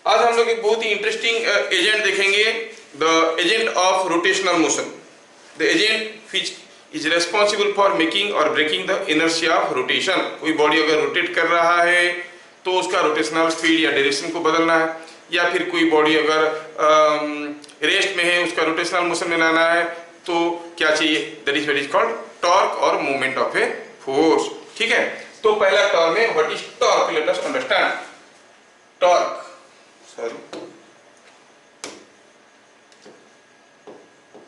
आज हम लोग एक बहुत ही इंटरेस्टिंग एजेंट देखेंगे, the agent of rotational motion. The agent which is responsible for making और breaking the inertia of rotation. कोई बॉडी अगर रोटेट कर रहा है तो उसका रोटेशनल स्पीड या डायरेक्शन को बदलना है, या फिर कोई बॉडी अगर रेस्ट में है उसका रोटेशनल मोशन में लाना है तो क्या चाहिए, that is what is called torque और मूवमेंट ऑफ ए फोर्स। ठीक है, तो पहला टर्म है what is torque. Let us understand torque.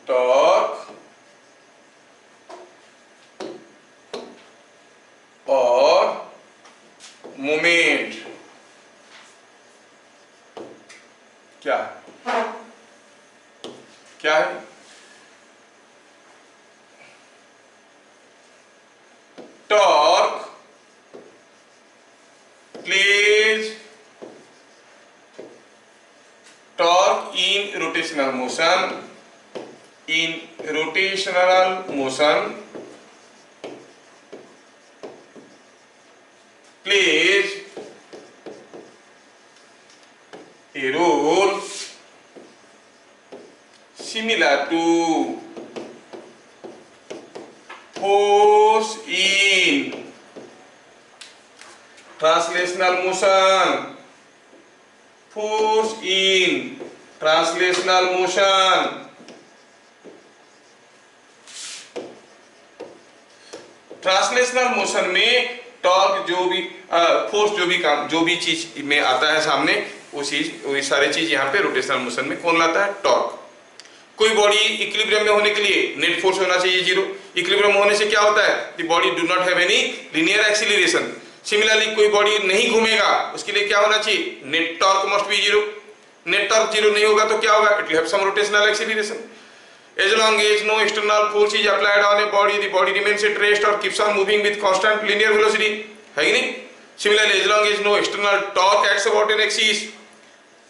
Torque और मोमेंट क्या क्या है? Torque plays torque in rotational motion plays a role similar to force in translational motion। force in translational motion translational motion में torque जो भी force जो भी चीज में आता है सामने वो सारे चीज यहाँ पे रोटेशनल मोशन में कौन लाता है? टॉर्क। कोई बॉडी इक्विलिब्रियम में होने के लिए नेट फोर्स होना चाहिए 0। इक्विलिब्रियम में होने से क्या होता है? The body do not have any linear acceleration. Similarly कोई बॉडी नहीं घूमेगा उसके लिए क्या होना चाहिए? Net torque must be 0। Net torque 0 नहीं होगा तो क्या होगा? It will have some rotational acceleration. As long as no external force is applied on a body, the body remains at rest or keeps on moving with constant linear velocity, है कि नहीं? Similarly, as long as no external torque acts about an axis,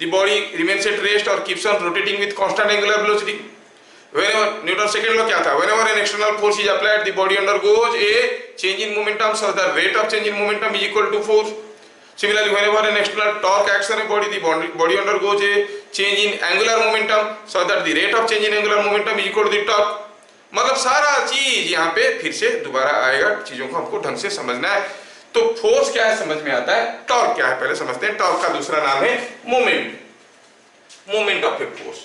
the body remains at rest or keeps on rotating with constant angular velocity. Whenever Newton's second law क्या था? Whenever an external force is applied, the body undergoes a change in momentum, so the rate of change in momentum is equal to force. Similarly, whenever an external torque acts on a body, the body undergoes a change in angular momentum, so that the rate of change in angular momentum is equal to the torque. मतलब सारा चीज यहाँ पे फिर से दोबारा आएगा, चीजों को हमको ढंग से समझना है। तो फोर्स क्या है समझ में आता है, टॉर्क क्या है पहले समझते हैं। टॉर्क का दूसरा नाम है moment, moment of a force.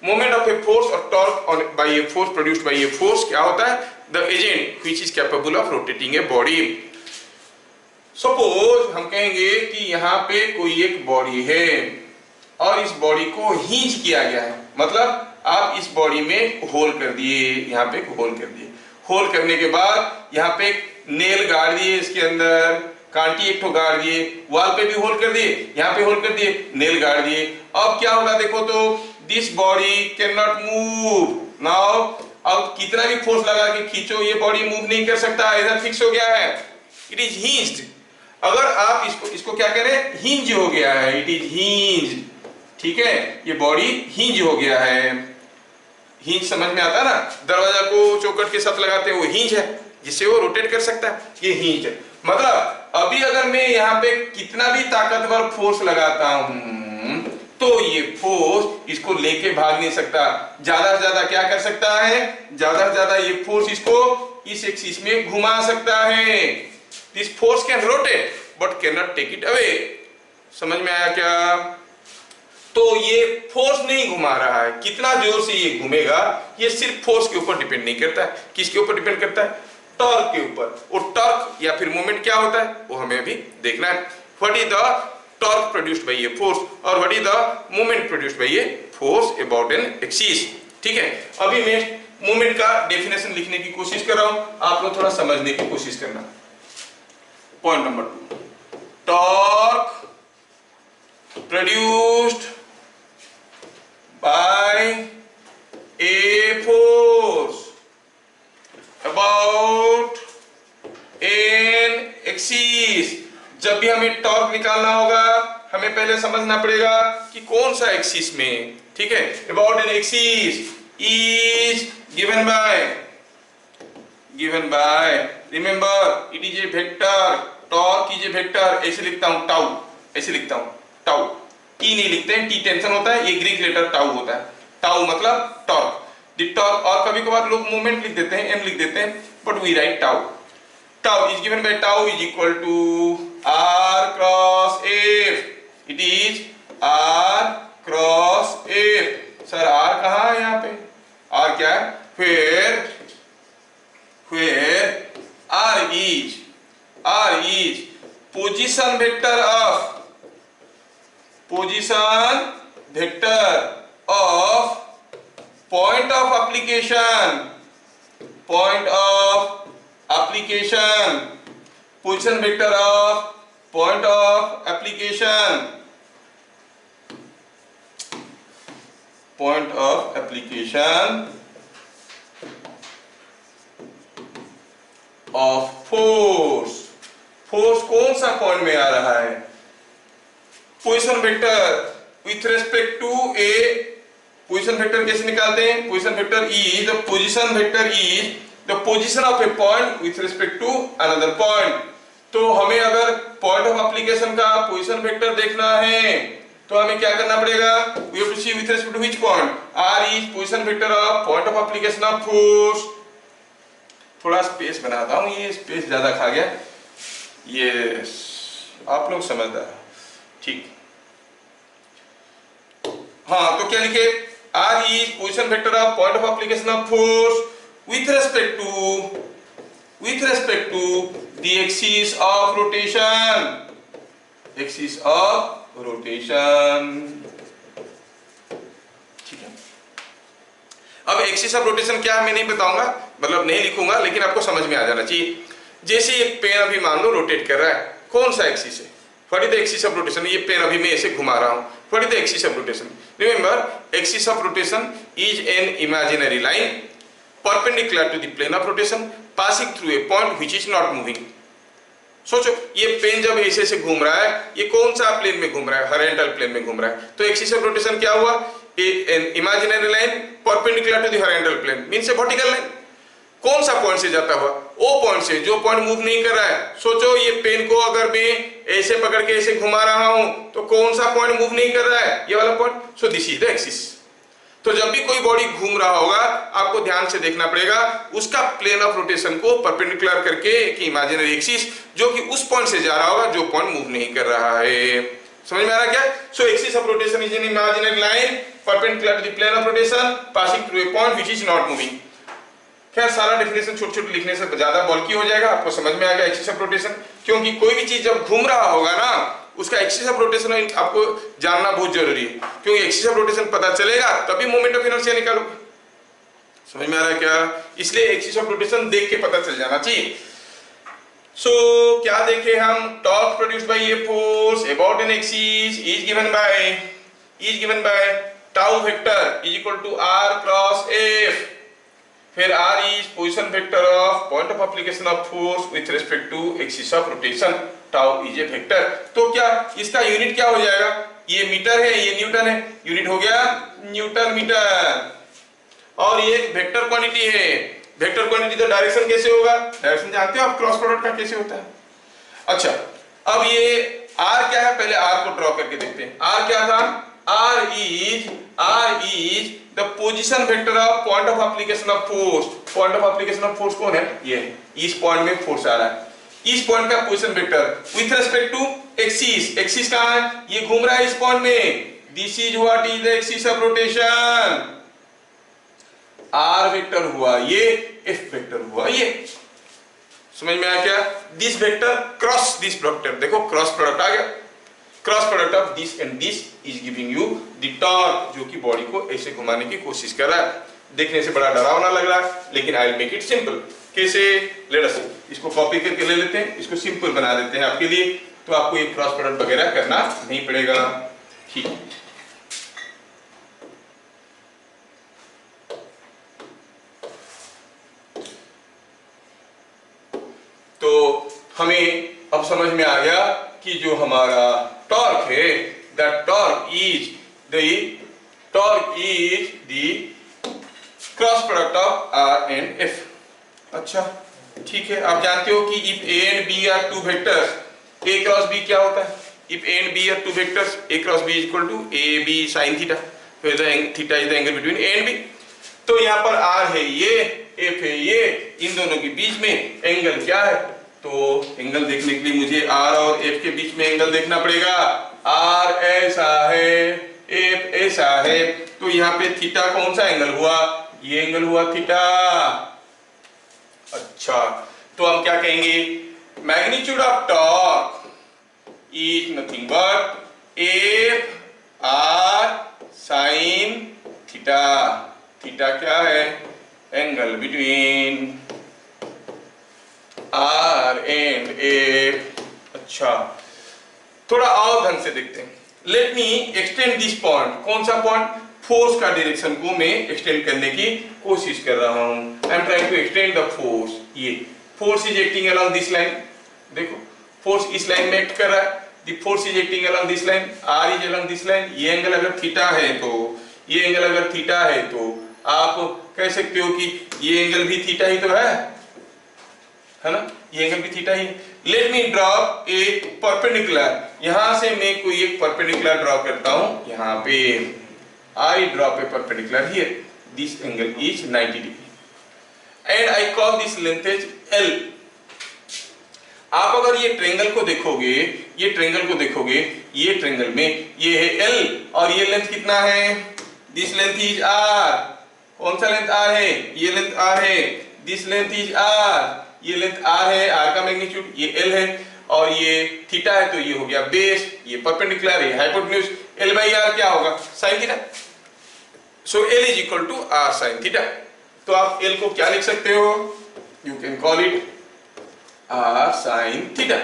Moment of a force और torque by a force produced by a force क्या होता है? The agent which is capable of rotating a body. Suppose हम कहेंगे कि यहाँ पे कोई एक बॉडी है और इस बॉडी को हिंज किया गया है, मतलब आप इस बॉडी में होल कर दिए, यहाँ पे होल कर दिए। होल करने के बाद यहाँ पे नेल गाड़ दिए, इसके अंदर कांटी एक ठो गाड़ दिए, वॉल पे भी होल कर दिए, यहाँ पे होल कर दिए, नेल गाड़ दिए। अब क्या होगा देखो तो, this body can not move now. अब कितना भी फोर्स लगा के खींचो ये बॉडी मूव नहीं कर सकता, इधर फिक्स हो गया है, इट इज हिंज्ड। अगर आप इसको क्या करें, हिंज हो गया है, इट इज हिंज। ठीक है, ये बॉडी हिंज हो गया है। हिंज समझ में आता है ना, दरवाजा को चौखट के साथ लगाते हैं वो हिंज है जिससे वो रोटेट कर सकता है, ये हिंज है। मतलब अभी अगर मैं यहाँ पे कितना भी ताकतवर फोर्स लगाता हूं तो ये फोर्स इसको लेके भाग नहीं सकता। ज्यादा से ज्यादा क्या कर सकता है, ज्यादा से ज्यादा ये फोर्स इसको इस एक्सिस में घुमा सकता है। This force can rotate but cannot take it away। समझ में आया क्या? तो ये फोर्स नहीं घुमा रहा है, कितना जोर से ये घूमेगा ये सिर्फ फोर्स के ऊपर डिपेंड नहीं करता है। किसके ऊपर डिपेंड करता है? टॉर्क के ऊपर। और टॉर्क या फिर मोमेंट क्या होता है वो हमें अभी देखना है। What is the torque produced by a force और what is the moment produced by a force about an axis. ठीक है, अभी मैं मोमेंट का डेफिनेशन लिखने की कोशिश कर रहा हूं, आप लोग थोड़ा समझने की कोशिश करना। Point number 2, torque produced by a force about an axis। जब भी हमें टॉर्क निकालना होगा हमें पहले समझना पड़ेगा कि कौन सा एक्सिस में। ठीक है, about an axis is given by remember it is a vector। Torque is a vector, ऐसे लिखता हूं टाउ, ऐसे लिखता हूं टाउ। टी नहीं लिखते हैं, टी टेंशन होता है, ये ग्रीक लेटर टाउ होता है। टाउ मतलब टॉर्क, द टॉर्क, और कभी कभार लोग मोमेंट लिख देते हैं, एम लिख देते हैं, but we write tau. Tau is given by tau is equal to R cross F. It is R cross F. Sir R कहाँ है यहाँ पे? आर क्या है? where r is position vector of point of application, position vector of point of application of force. Force कौन सा point में आ रहा है? Position vector with respect to A. Position vector कैसे निकालते हैं? Position vector is the position of a point with respect to another point. तो हमें अगर पॉइंट ऑफ एप्लीकेशन का पोजीशन वेक्टर देखना है तो हमें क्या करना पड़ेगा? We have to see with respect to which point? R is position vector of point of application of force. थोड़ा स्पेस बनाता हूं, ये स्पेस ज्यादा खा गया, ये आप लोग समझदार, ठीक। हाँ, तो क्या लिखे? R is position vector of point of application of force with respect to the axis of rotation, ठीक है। अब एक्सिस ऑफ रोटेशन क्या है मैं नहीं बताऊंगा, मतलब नहीं लिखूंगा, लेकिन आपको समझ में आ जाना चाहिए। जैसे ये पेन अभी मान लो रोटेट कर रहा है, कौन सा एक्सिस है? What is the axis of rotation? ये पेन अभी मैं ऐसे घुमा रहा हूं, what is the axis of rotation? Remember, axis of rotation is an imaginary line perpendicular to the plane of rotation passing through a point which is not moving. सोचो, ये pen जब ऐसे ऐसे घूम रहा है, ये कौन सा प्लेन में घूम रहा है? हॉरिजॉन्टल प्लेन में घूम रहा है। तो एक्सिस ऑफ रोटेशन क्या हुआ? An imaginary line perpendicular to the horizontal plane means a vertical line. कौन सा पॉइंट से जाता हुआ? वो पॉइंट से जो पॉइंट मूव नहीं कर रहा है। सोचो, ये पेन को अगर मैं ऐसे पकड़ के ऐसे घुमा रहा हूं तो कौन सा पॉइंट मूव नहीं कर रहा है? ये वाला point. So this is the axis. तो जब भी कोई बॉडी घूम रहा होगा, आपको ध्यान से देखना पड़ेगा उसका प्लेन ऑफ रोटेशन को परपेंडिकुलर करके एक इमेजिनरी एक्सिस जो कि उस पॉइंट से जा रहा होगा जो पॉइंट मूव नहीं कर रहा है। समझ में आ रहा क्या? So axis of rotation is an imaginary line perpendicular to the plane of rotation passing through a point which is not moving. क्या सारा डेफिनेशन छोटे-छोटे लिखने से ज्यादा बल्कि हो जाएगा, आपको समझ में आ गया एक्सिस ऑफ रोटेशन। क्योंकि कोई भी चीज जब घूम रहा होगा ना, उसका एक्सिस ऑफ रोटेशन आपको जानना बहुत जरूरी है, क्योंकि एक्सिस ऑफ रोटेशन पता चलेगा तभी मोमेंट ऑफ इनर्शिया निकालोगे। समझ में आ रहा है क्या? इसलिए एक्सिस ऑफ रोटेशन देख के पता चल जाना चाहिए। सो क्या देखे हम? Torque produced by a force about an axis is given by tau vector is equal to R cross F. फिर r is position vector of point of application of force with respect to axis of rotation, tau is a vector। तो क्या इसका unit क्या हो जाएगा? ये metre है, ये न्यूटन है, यूनिट हो गया न्यूटन मीटर। और ये वेक्टर क्वांटिटी है। वेक्टर क्वांटिटी तो डायरेक्शन कैसे होगा? डायरेक्शन जानते हो आप, क्रॉस प्रोडक्ट का कैसे होता है। अच्छा, अब ये r क्या है? पहले r को ड्रॉ करके देखते हैं। r क्या था? r is the position vector of point of application of force। point of application of force कौन है? ये है। इस पॉइंट में फोर्स आ रहा है, इस पॉइंट का position vector with respect to axis. Axis कहां है? ये घूम रहा है इस पॉइंट में। This is what is the axis of rotation. r vector हुआ ये, f वेक्टर हुआ ये। समझ में आया क्या? This vector cross this vector, देखो क्रॉस प्रोडक्ट आ गया। Cross product of this and this is giving you the torque, जो कि बॉडी को ऐसे घुमाने की कोशिश कर रहा है। देखने से बड़ा डरावना लग रहा है, लेकिन I will make it simple. कैसे? लेट अस इसको कॉपी करके ले लेते हैं, इसको सिंपल बना देते हैं आपके लिए, तो आपको ये क्रॉस प्रोडक्ट वगैरह करना नहीं पड़ेगा। ठीक, तो हमें अब समझ में आ गया कि जो हमारा टॉर्क है, that torque is the cross product of r and f। अच्छा ठीक है, आप जानते हो कि if a and b are two vectors, a cross b क्या होता है? If A and B are two vectors, A cross B is equal to AB sin theta, where the theta is the angle between A and B. तो यहाँ पर R है ये, F है ये, इन दोनों के बीच में एंगल क्या है? तो एंगल देखने के लिए मुझे R और F के बीच में एंगल देखना पड़ेगा। R ऐसा है, F ऐसा है, तो यहाँ पे थीटा कौन सा एंगल हुआ? ये एंगल हुआ थीटा। अच्छा, तो हम क्या कहेंगे? Magnitude of torque is nothing but F R sin theta. Theta क्या है? Angle between R and F। अच्छा, थोड़ा और ढंग से देखते हैं। Let me extend this point. कौन सा पॉइंट? फोर्स का डायरेक्शन को मैं एक्सटेंड करने की कोशिश कर रहा हूं। I am trying to extend the force. ये force is acting along this line. देखो, फोर्स इस लाइन में एक्ट कर रहा है। The force is acting along this line, R is along this line। ये एंगल अगर थीटा है तो, ये एंगल अगर थीटा है तो आप कह सकते हो कि ये एंगल भी थीटा ही तो है ना? ये एंगल भी theta he. Let me draw a perpendicular. यहां से मैं कोई एक परपेंडिकुलर ड्रॉ करता हूं। यहाँ पे I draw a perpendicular here. This angle is 90 degree, and I call this length as L। आप अगर ये ट्रायंगल को देखोगे, ये ट्रायंगल को देखोगे, ये ट्रायंगल में ये है L और ये लेंथ कितना है? This length is R। कौन सा लेंथ R है? ये लेंथ R है। This length is R। ये लेंथ R है, R का मैग्नीट्यूड, ये L है, और ये थीटा है तो ये हो गया बेस, ये परपेंडिकुलर है, हाइपोटेन्यूज। L बाई R क्या होगा? Sine theta. So L is equal to R sine theta. तो आप L को क्या लिख सकते हो? You can call it R sine theta.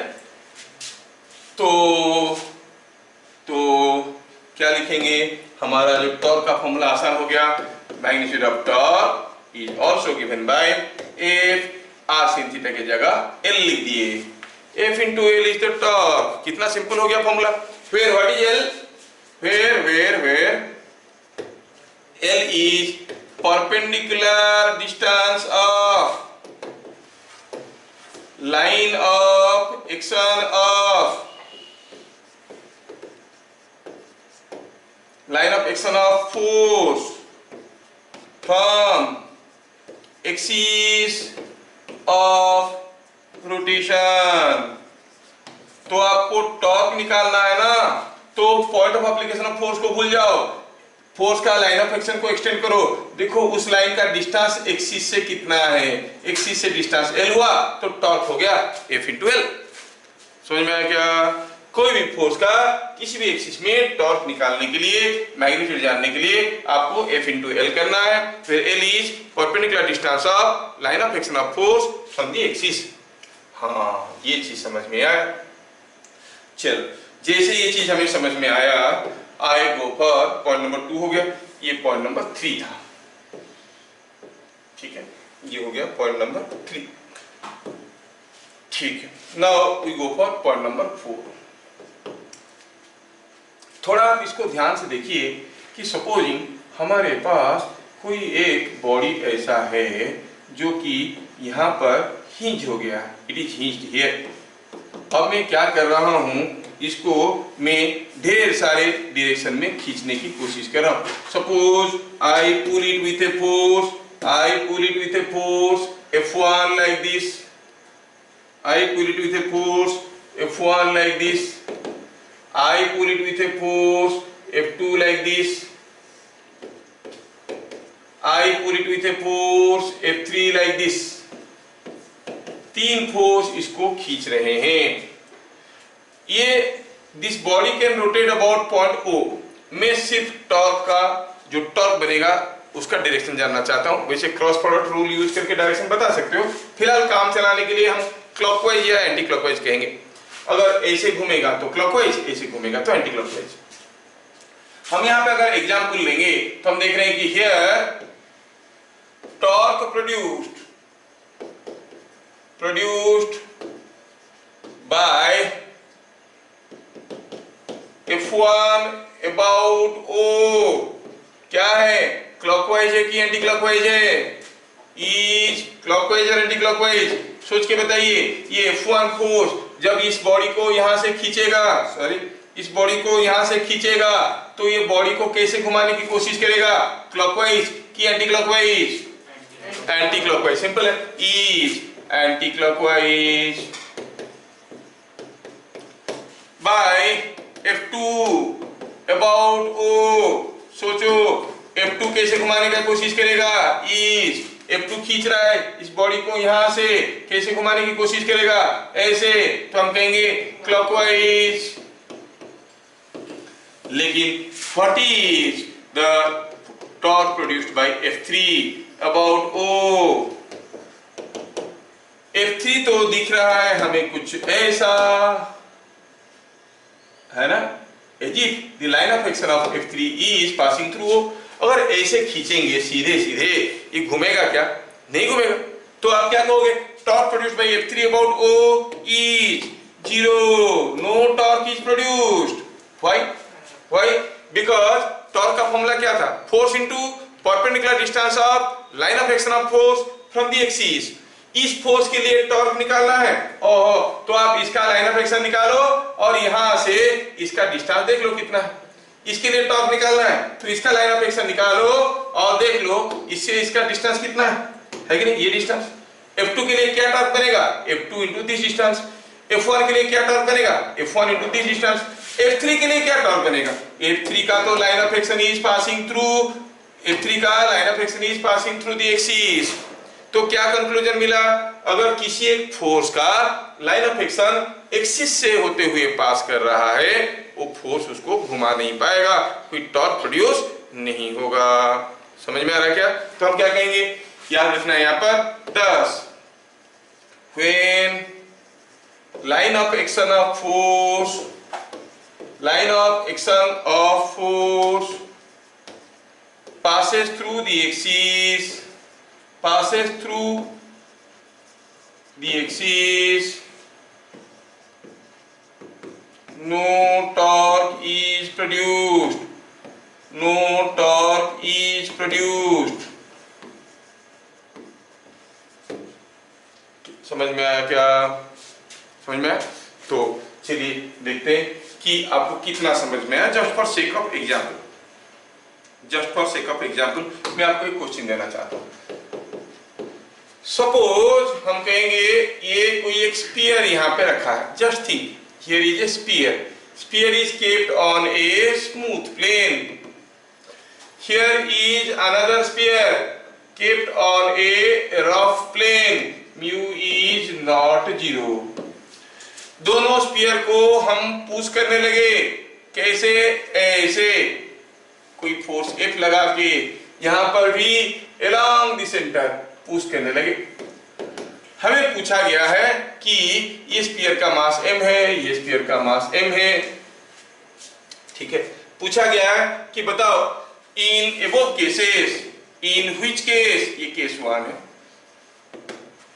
तो क्या लिखेंगे? हमारा जो टॉर्क का फॉर्मूला आसान हो गया। Magnitude of torque is also given by F। R sin theta की जगह L लिख दिए। F into L is the torque. कितना सिंपल हो गया formula. Where what is L? Where L is perpendicular distance of line of action of force from axis of rotation। तो आपको torque निकालना है ना, तो point of application of force को भूल जाओ, फोर्स का लाइन ऑफ एक्शन को एक्सटेंड करो। देखो उस लाइन का डिस्टेंस एक्सिस से कितना है? एक्सिस से डिस्टेंस L हुआ तो टॉर्क हो गया F into L। समझ में आया क्या? कोई भी फोर्स का किसी भी एक्सिस में टॉर्क निकालने के लिए, मैग्नीट्यूड जानने के लिए आपको F into L करना है। फिर L is perpendicular distance of line of action of force from the axis. हाँ, ये चीज समझ में आया। चलो, जैसे ये चीज हमें समझ में आया, आई गो फॉर पॉइंट नंबर 2 हो गया। ये पॉइंट नंबर 3 था। ठीक है, ये हो गया पॉइंट नंबर 3। ठीक है, now we go for point number 4। थोड़ा आप इसको ध्यान से देखिए कि सपोजिंग हमारे पास कोई एक बॉडी ऐसा है जो कि यहाँ पर हिंज हो गया। It is hinged here. अब मैं क्या कर रहा हूँ, इसको मैं ढेर सारे डायरेक्शन में खींचने की कोशिश कर रहा हूँ। Suppose I pull it with a force, I pull it with a force F1 like this, I pull it with a force F1 like this, I pull it with a force F2 like this, I pull it with a force F3 like this। 3 force इसको खींच रहे हैं। ये this body can rotate about point O। मैं सिर्फ torque का जो torque बनेगा उसका डायरेक्शन जानना चाहता हूं। वैसे क्रॉस प्रोडक्ट रूल यूज करके डायरेक्शन बता सकते हो। फिलहाल काम चलाने के लिए हम क्लॉकवाइज या एंटी क्लॉकवाइज कहेंगे। अगर ऐसे घूमेगा तो क्लॉकवाइज, ऐसे घूमेगा तो एंटी क्लॉकवाइज। हम यहाँ पे अगर एग्जाम्पल लेंगे तो हम देख रहे हैं कि here torque produced bye F1 about O क्या है? क्लॉकवाइज है कि एंटी क्लॉकवाइज है? इज क्लॉकवाइज और एंटी क्लॉकवाइज? सोच के बताइए। ये F1 फोर्स जब इस बॉडी को यहां से खींचेगा, सॉरी इस बॉडी को यहां से खींचेगा तो ये बॉडी को कैसे घुमाने की कोशिश करेगा, क्लॉकवाइज कि anti clockwise, anti clockwise, simple है, is anti clockwise by F2 about O। सोचो F2 कैसे घुमाने का कोशिश करेगा, इज F2 खींच रहा है इस बॉडी को यहां से, कैसे घुमाने की कोशिश करेगा, ऐसे, तो हम कहेंगे क्लॉकवाइज। लेकिन what is the torque produced bye F3 about O। F3 तो दिख रहा है हमें कुछ ऐसा, है ना, the line of action of F3 is passing through O। अगर ऐसे खींचेंगे सीधे सीधे, ये घूमेगा क्या, नहीं घूमेगा, तो आप क्या कहोगे, torque produced bye F3 about O is 0, no torque is produced। why because torque का फॉर्मूला क्या था, force into perpendicular distance of line of action of force from the axis. इस फोर्स के लिए टॉर्क निकालना है, ओहो, तो आप इसका लाइन ऑफ एक्शन निकालो और यहां से इसका डिस्टेंस देख लो कितना है, इसके लिए टॉर्क निकालना है तो इसका लाइन ऑफ एक्शन निकालो और देख लो इससे इसका डिस्टेंस कितना है कि नहीं, ये डिस्टेंस। F2 के लिए क्या टॉर्क बनेगा, F2 into this distance. F1 के लिए क्या टॉर्क बनेगा, F1 into this distance. F3 के लिए क्या टॉर्क बनेगा, F3 का तो line of action is passing through, F3 का line of action is passing through the axis. तो क्या कंक्लूजन मिला, अगर किसी एक फोर्स का लाइन ऑफ एक्शन एक्सिस से होते हुए पास कर रहा है, वो फोर्स उसको घुमा नहीं पाएगा, कोई टॉर्क प्रोड्यूस नहीं होगा। समझ में आ रहा है क्या, तो हम क्या कहेंगे, याद रखना है यहाँ पर 10, when line of action of force passes through the axis, no torque is produced, समझ में आया क्या, समझ में आया। तो चलिए देखते हैं कि आपको कितना समझ में आया। Just for sake of example मैं आपको एक क्वेश्चन देना चाहता हूं। सपोज हम कहेंगे ये कोई एक स्फीयर यहां पे रखा है, just think here is a sphere is kept on a smooth plane, here is another sphere kept on a rough plane, mu is not 0। दोनों स्फीयर को हम पुश करने लगे, कैसे, ऐसे, कोई फोर्स F लगा के यहां पर भी अलोंग द सेंटर पुश करने लगे। हमें पूछा गया है कि ये स्फीयर का मास m है, ये स्फीयर का मास m है, ठीक है। पूछा गया है कि बताओ in above cases, in which case, ये केस 1 है,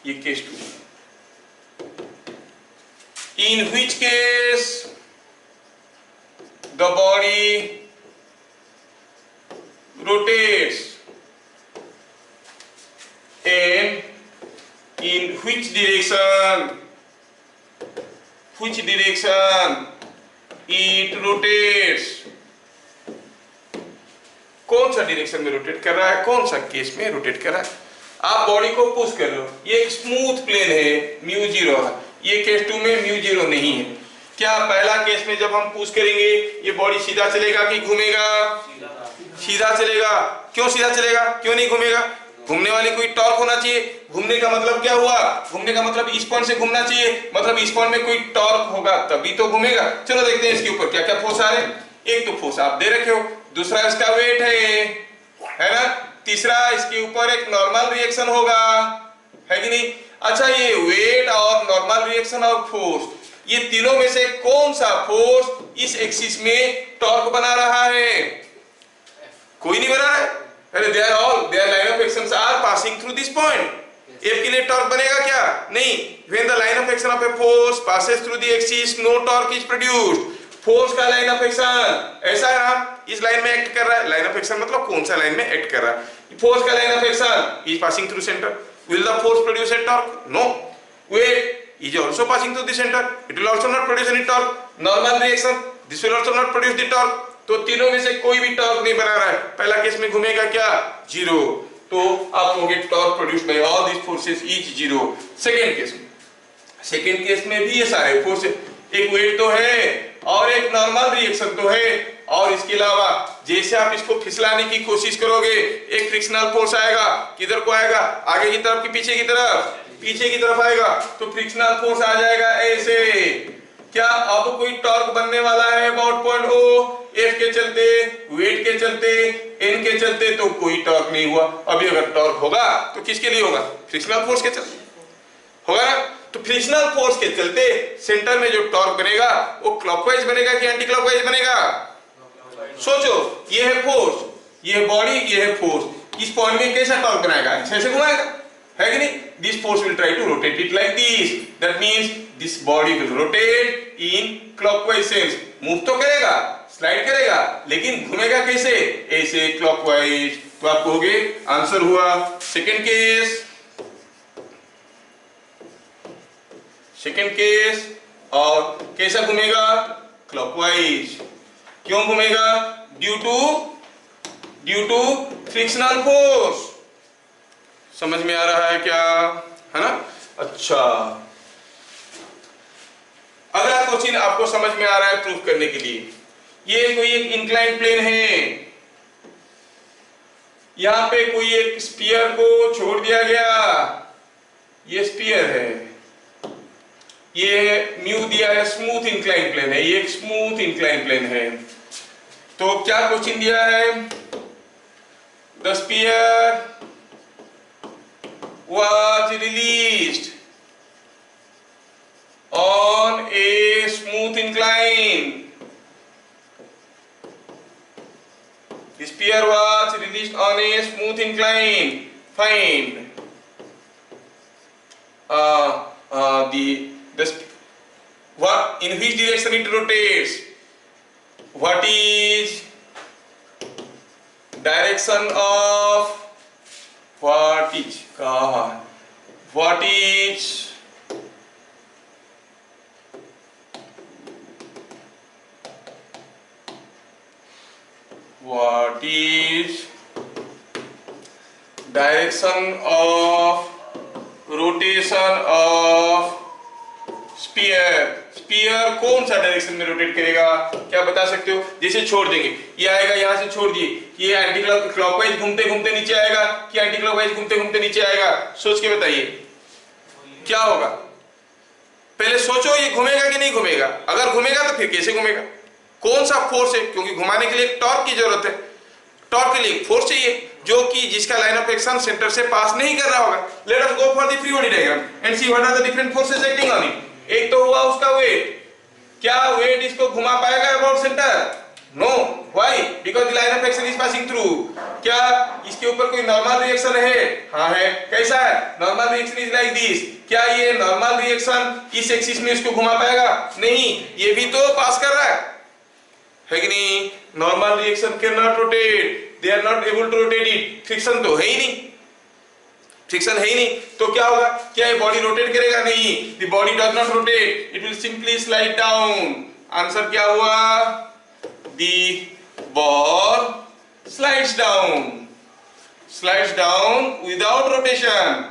ये case 2, in which case the body rotates and in which direction it rotates, कौन सा डायरेक्शन में रोटेट कर रहा है, कौन सा केस में रोटेट कर रहा है। आप बॉडी को पुश कर रहे हो, ये एक स्मूथ प्लेन है, म्यू 0 है, ये केस 2 में म्यू 0 नहीं है। क्या पहला केस में जब हम पुश करेंगे ये बॉडी सीधा चलेगा कि घूमेगा, सीधा चलेगा। क्यों सीधा चलेगा, क्यों नहीं घूमेगा, घूमने वाली कोई टॉर्क होना चाहिए। घूमने का मतलब क्या हुआ, घूमने का मतलब इस पॉइंट से घूमना चाहिए, मतलब इस पॉइंट में कोई टॉर्क होगा तभी तो घूमेगा। चलो देखते हैं इसके ऊपर क्या क्या फोर्स आ रहे हैं। एक तो फोर्स आप दे रखे हो, दूसरा इसका वेट है ना, तीसरा इसके ऊपर एक नॉर्मल रिएक्शन होगा, है कि नहीं। अच्छा, ये वेट और नॉर्मल रिएक्शन और फोर्स, ये तीनों में से कौन सा फोर्स इस एक्सिस में टॉर्क बना रहा है, कोई नहीं बना रहा है। अरे their line of actions are passing through this point। F के लिए टॉर्क बनेगा क्या, नहीं। when the line of action of a force passes through the axis no torque is produced। Force का लाइन ऑफ एक्शन ऐसा है ना, इस लाइन में एक्ट कर रहा है, लाइन ऑफ एक्शन मतलब कौन सा लाइन में एक्ट कर रहा है। फोर्स का line of action is passing through centre, will the force produce a torque, no. Weight is also passing through the center. It will also not produce any torque. Normal reaction, this will also not produce the torque. तो तीनों में से कोई भी torque नहीं बना रहा है। पहला केस में घूमेगा क्या? जीरो। तो आप कहोगे torque produce by all this forces is zero. Second case में भी ये सारे फोर्सेस, एक वेट तो है और एक नॉर्मल रिएक्शन तो है, और इसके अलावा जैसे आप इसको फिसलाने की कोशिश करोगे एक फ्रिक्शनल फोर्स आएगा। किधर को आएगा? आगे की तरफ कि पीछे की तरफ? पीछे की तरफ आएगा। तो फ्रिक्शनल फोर्स आ जाएगा ऐसे। क्या अब कोई टॉर्क बनने वाला है अबाउट पॉइंट ओ? एफ के चलते, वेट के चलते, एन के चलते तो कोई टॉर्क नहीं हुआ। अभी अगर टॉर्क होगा तो किसके लिए होगा? फ्रिक्शनल फोर्स के चलते होगा ना। तो फ्रिक्शनल फोर्स के चलते सेंटर में जो टॉर्क बनेगा वो क्लॉकवाइज बनेगा कि एंटी क्लॉकवाइज बनेगा? सोचो, ये है फोर्स, ये है बॉडी, ये है फोर्स। इस पॉइंट में कैसा टॉर्क बनाएगा? ऐसे घुमाएगा, है कि नहीं? This force will try to rotate it like this. That means this body will rotate in clockwise sense. Move तो करेगा, स्लाइड करेगा, लेकिन घूमेगा कैसे? ऐसे क्लॉकवाइज। तो आप कहोगे आंसर हुआ सेकेंड केस। और कैसा घूमेगा? क्लॉकवाइज। क्यों घूमेगा? Due to frictional force. समझ में आ रहा है क्या? है ना? अच्छा, अगला क्वेश्चन आपको समझ में आ रहा है प्रूफ करने के लिए। ये कोई एक इंक्लाइन प्लेन है, यहां पे कोई एक स्फीयर को छोड़ दिया गया। ये स्फीयर है, ये म्यू दिया है, स्मूथ इंक्लाइन प्लेन है, ये एक स्मूथ इंक्लाइन प्लेन है। तो क्या क्वेश्चन दिया है? The sphere was released on a smooth incline. The sphere was released on a smooth incline. Find what in which direction it rotates. What is direction of what is direction of rotation of sphere? Sphere कौन सा direction में rotate करेगा? क्या बता सकते हो? जैसे छोड़ देंगे, ये आएगा, यहां से छोड़ दिए, ये एंटी क्लॉकवाइज घूमते घूमते नीचे आएगा कि एंटी क्लॉकवाइज घूमते घूमते नीचे आएगा? सोच के बताइए क्या होगा। पहले सोचो, ये घूमेगा कि नहीं घूमेगा? अगर घूमेगा तो फिर कैसे घूमेगा? कौन सा फोर्स है? क्योंकि घुमाने के लिए एक टॉर्क की जरूरत है। टॉर्क के लिए एक फोर्स चाहिए जो कि जिसका लाइन ऑफ एक्शन सेंटर से पास नहीं कर रहा होगा। Let us go for the free body diagram and see what are the different forces acting on it. एक तो हुआ उसका वेट। क्या वेट इसको घुमा पाएगा about centre? No. Why? Because the line of action is passing through. क्या इसके ऊपर कोई नॉर्मल रिएक्शन है? हाँ है। कैसा है? Normal reaction is like this. क्या ये नॉर्मल रिएक्शन इस एक्सिस में इसको घुमा पाएगा? नहीं, ये भी तो पास कर रहा है कि नहीं? Normal reaction can not rotate, they are not able to rotate it. Friction तो है ही नहीं, फ्रिक्शन है ही नहीं, तो क्या होगा? क्या ये बॉडी रोटेट करेगा? नहीं, the body does not rotate, it will simply slide down. Answer क्या हुआ? The ball slides down without rotation,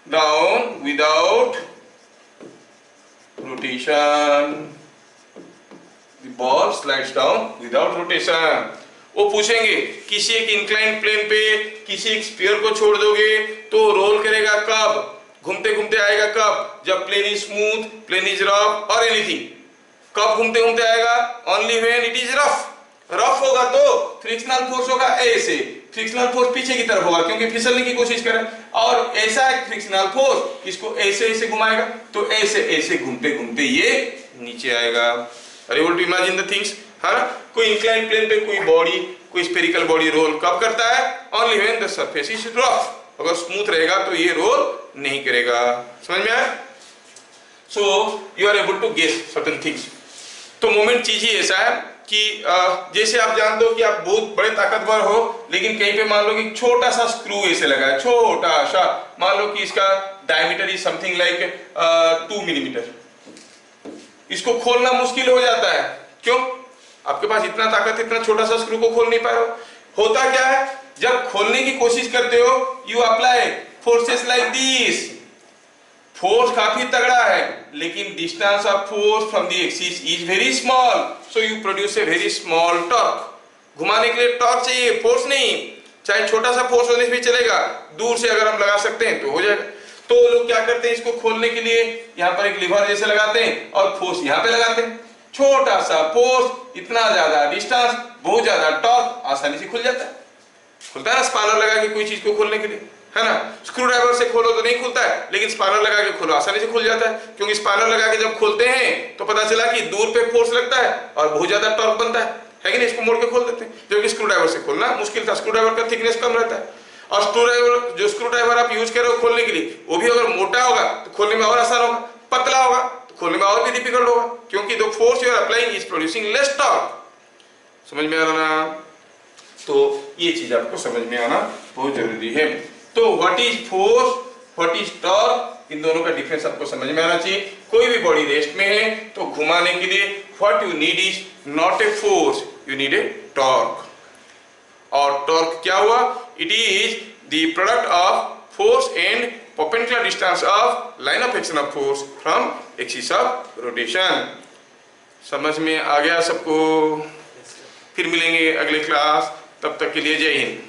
down without rotation. The ball slides down without rotation. वो पूछेंगे किसी एक इंक्लाइन प्लेन पे किसी एक स्फीयर को छोड़ दोगे तो रोल करेगा कब? घूमते घूमते आएगा कब? जब plane is smooth, plane is rough और एनीथिंग। कब घूमते घूमते आएगा? Only when it is rough. Rough होगा तो फ्रिक्शनल फोर्स होगा ऐसे, फ्रिक्शनल फोर्स पीछे की तरफ होगा क्योंकि फिसलने की कोशिश करे, और ऐसा एक फ्रिक्शनल फोर्स इसको ऐसे ऐसे घुमाएगा तो ऐसे ऐसे घूमते घूमते ये नीचे आएगा। Are you able to imagine the things? हाँ, कोई इंक्लाइन प्लेन पे कोई बॉडी, कोई स्फेरिकल बॉडी रोल कब करता है? Only when the surface is rough. अगर स्मूथ रहेगा तो ये रोल नहीं करेगा। समझ में आया? So you are able to guess certain things. तो मोमेंट चीज ही ऐसा है कि जैसे आप जानते हो कि आप बहुत बड़े ताकतवर हो, लेकिन कहीं पे मान लो कि छोटा सा स्क्रू ऐसे लगा है, छोटा सा, मान लो कि इसका diameter is something like 2 millimetre. इसको खोलना मुश्किल हो जाता है, क्यों? आपके पास इतना ताकत, इतना छोटा सा स्क्रू को खोल नहीं पाए हो। होता क्या है, जब खोलने की कोशिश करते हो you apply forces like this. Force काफी तगड़ा है, लेकिन distance of force from the axis is very small, so you produce a very small torque. घुमाने के लिए टॉर्क चाहिए, फोर्स नहीं। चाहे छोटा सा फोर्स होने से भी चलेगा, दूर से अगर हम लगा सकते हैं तो हो जाएगा। तो लोग क्या करते हैं, इसको खोलने के लिए यहाँ पर एक लिवर जैसे लगाते हैं और फोर्स यहाँ पे लगाते हैं। छोटा सा फोर्स, इतना ज्यादा डिस्टेंस, बहुत ज्यादा टॉर्क, आसानी से खुल जाता है। खुलता है ना स्पानर लगा के कोई चीज को खोलने के लिए, है ना? स्क्रू ड्राइवर से खोलो तो नहीं खुलता है, लेकिन स्पानर लगा के खोलो आसानी से खुल जाता है। क्योंकि स्पानर लगा के जब खोलते हैं तो पता चला कि दूर पे फोर्स लगता है और बहुत ज्यादा टॉर्क बनता है कि नहीं? इसको मोड़ के खोल देते हैं, जबकि स्क्रू ड्राइवर से खोलना मुश्किल था। स्क्रू ड्राइवर का थिकनेस कम रहता है, और स्क्रू ड्राइवर आप यूज कर रहे हो खोलने के लिए, वो भी अगर मोटा होगा तो खोलने में और आसान होगा, पतला होगा तो खोलने में और भी डिफिकल्ट होगा, क्योंकि the force you are applying is producing less torque. समझ में आ रहा ना? तो ये चीज आपको समझ में आना बहुत जरूरी है। तो what is force, what is torque, इन दोनों का डिफरेंस आपको समझ में आना चाहिए। कोई भी बॉडी रेस्ट में है तो घुमाने के लिए what you need is not a force, you need a torque. और टॉर्क क्या हुआ? It is the product of force and perpendicular distance of line of action of force from axis of rotation. समझ में आ गया सबको? फिर मिलेंगे अगले क्लास, तब तक के लिए जय हिंद।